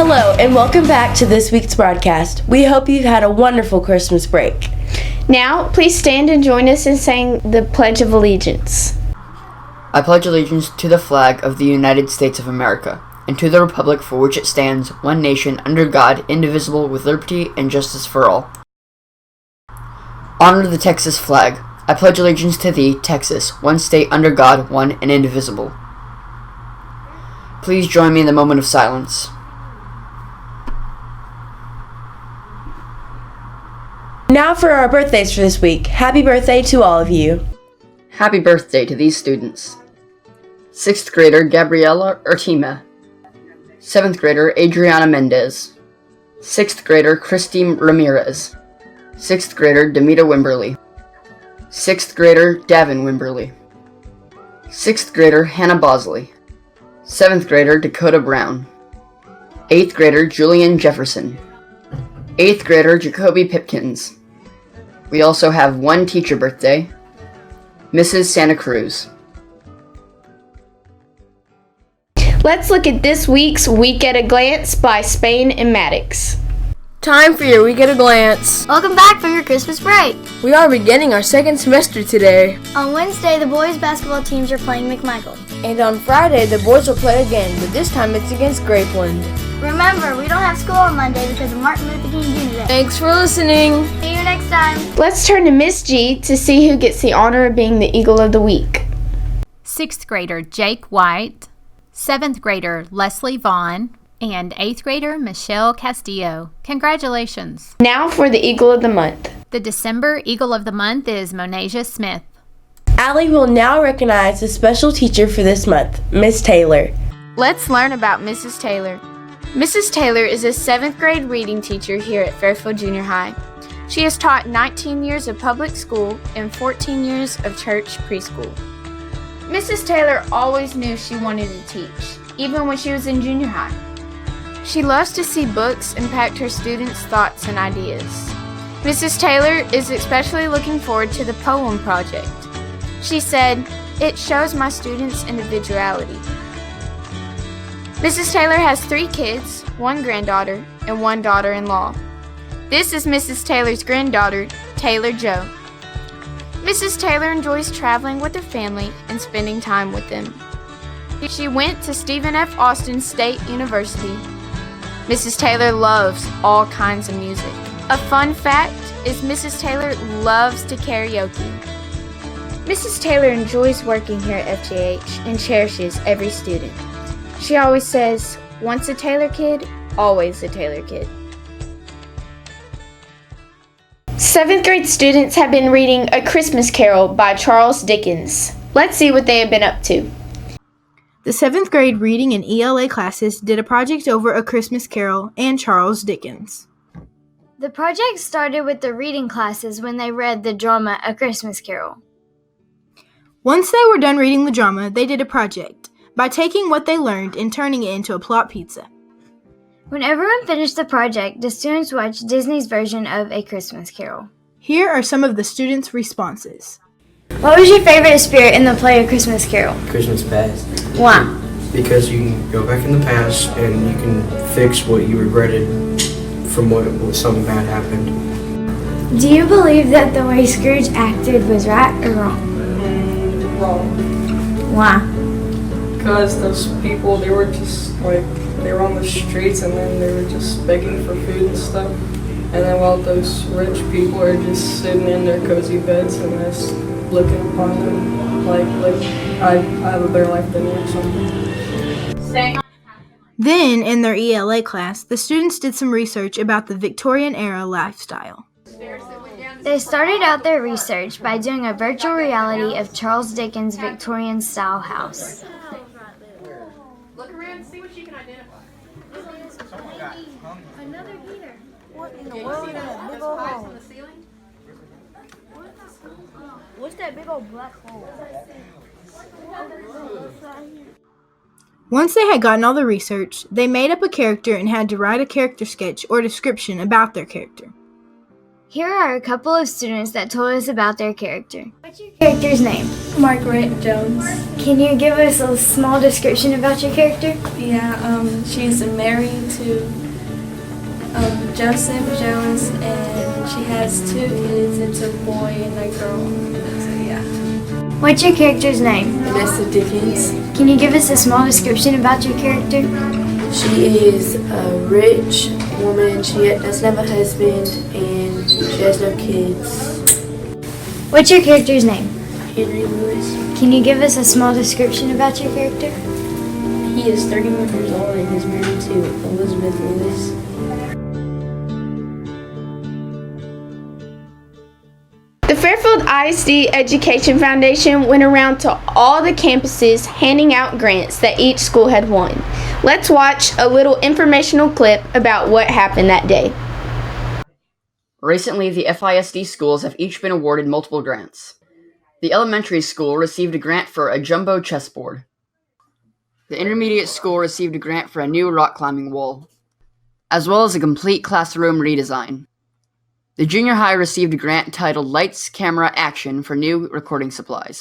Hello, and welcome back to this week's broadcast. We hope you've had a wonderful Christmas break. Now, please stand and join us in saying the Pledge of Allegiance. I pledge allegiance to the flag of the United States of America, and to the republic for which it stands, one nation, under God, indivisible, with liberty and justice for all. Honor the Texas flag. I pledge allegiance to thee, Texas, one state under God, one and indivisible. Please join me in the moment of silence. Now for our birthdays for this week. Happy birthday to all of you. Happy birthday to these students. 6th grader Gabariella Irteimeh. 7th grader Adrianna Mendez. 6th grader Christine Ramirez. 6th grader Demita Wimberly. 6th grader Davin Wimberly. 6th grader Hannah Bosley. 7th grader Dakota Brown. 8th grader Julian Jefferson. 8th grader Jacobi Pipkins. We also have one teacher birthday, Mrs. Santa Cruz. Let's look at this week's Week at a Glance by Spain and Maddox. Time for your Week at a Glance. Welcome back from your Christmas break. We are beginning our second semester today. On Wednesday, the boys' basketball teams are playing McMichael. And on Friday, the boys will play again, but this time it's against Grapeland. Remember, we don't have school on Monday because of Martin Luther King Jr. Day. Thanks for listening. See you next time. Let's turn to Miss G to see who gets the honor of being the Eagle of the Week. 6th grader Jake White, 7th grader Leslie Vaughn, and 8th grader Michelle Castillo. Congratulations. Now for the Eagle of the Month. The December Eagle of the Month is Monasia Smith. Allie will now recognize the special teacher for this month, Miss Taylor. Let's learn about Mrs. Taylor. Mrs. Taylor is a 7th grade reading teacher here at Fairfield Junior High. She has taught 19 years of public school and 14 years of church preschool. Mrs. Taylor always knew she wanted to teach, even when she was in junior high. She loves to see books impact her students' thoughts and ideas. Mrs. Taylor is especially looking forward to the poem project. She said, "It shows my students' individuality." Mrs. Taylor has 3 kids, 1 granddaughter, and 1 daughter-in-law. This is Mrs. Taylor's granddaughter, Taylor Jo. Mrs. Taylor enjoys traveling with her family and spending time with them. She went to Stephen F. Austin State University. Mrs. Taylor loves all kinds of music. A fun fact is Mrs. Taylor loves to karaoke. Mrs. Taylor enjoys working here at FJH and cherishes every student. She always says, "Once a Taylor kid, always a Taylor kid." 7th grade students have been reading A Christmas Carol by Charles Dickens. Let's see what they have been up to. The 7th grade reading and ELA classes did a project over A Christmas Carol and Charles Dickens. The project started with the reading classes when they read the drama A Christmas Carol. Once they were done reading the drama, they did a project by taking what they learned and turning it into a plot pizza. When everyone finished the project, the students watched Disney's version of A Christmas Carol. Here are some of the students' responses. What was your favorite spirit in the play A Christmas Carol? Christmas past. Why? Because you can go back in the past and you can fix what you regretted from what something bad happened. Do you believe that the way Scrooge acted was right or wrong? Wrong. Why? Because those people, they were just like, they were on the streets and then they were just begging for food and stuff. And then while those rich people are just sitting in their cozy beds and just looking upon them like I have a better life than you or something. Then, in their ELA class, the students did some research about the Victorian era lifestyle. They started out their research by doing a virtual reality of Charles Dickens' Victorian-style house. Look around and see what you can identify. Another heater. What in the world is that big old hole? On the ceiling? What's that big old black hole? Once they had gotten all the research, they made up a character and had to write a character sketch or description about their character. Here are a couple of students that told us about their character. What's your character's name? Margaret Jones. Can you give us a small description about your character? Yeah, she's married to Joseph Jones, and she has 2 kids. It's a boy and a girl. So, yeah. What's your character's name? Vanessa Dickens. Can you give us a small description about your character? She is a rich woman. She doesn't have a husband, and she has no kids. What's your character's name? Henry Lewis. Can you give us a small description about your character? He is 31 years old and is married to Elizabeth Lewis. The Fairfield ISD Education Foundation went around to all the campuses handing out grants that each school had won. Let's watch a little informational clip about what happened that day. Recently, the FISD schools have each been awarded multiple grants. The elementary school received a grant for a jumbo chessboard. The intermediate school received a grant for a new rock climbing wall, as well as a complete classroom redesign. The junior high received a grant titled Lights, Camera, Action for new recording supplies.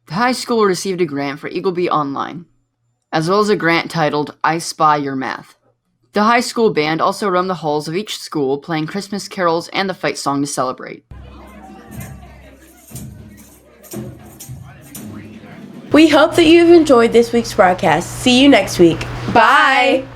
The high school received a grant for Eagleby Online, as well as a grant titled I Spy Your Math. The high school band also roamed the halls of each school playing Christmas carols and the fight song to celebrate. We hope that you've enjoyed this week's broadcast. See you next week. Bye!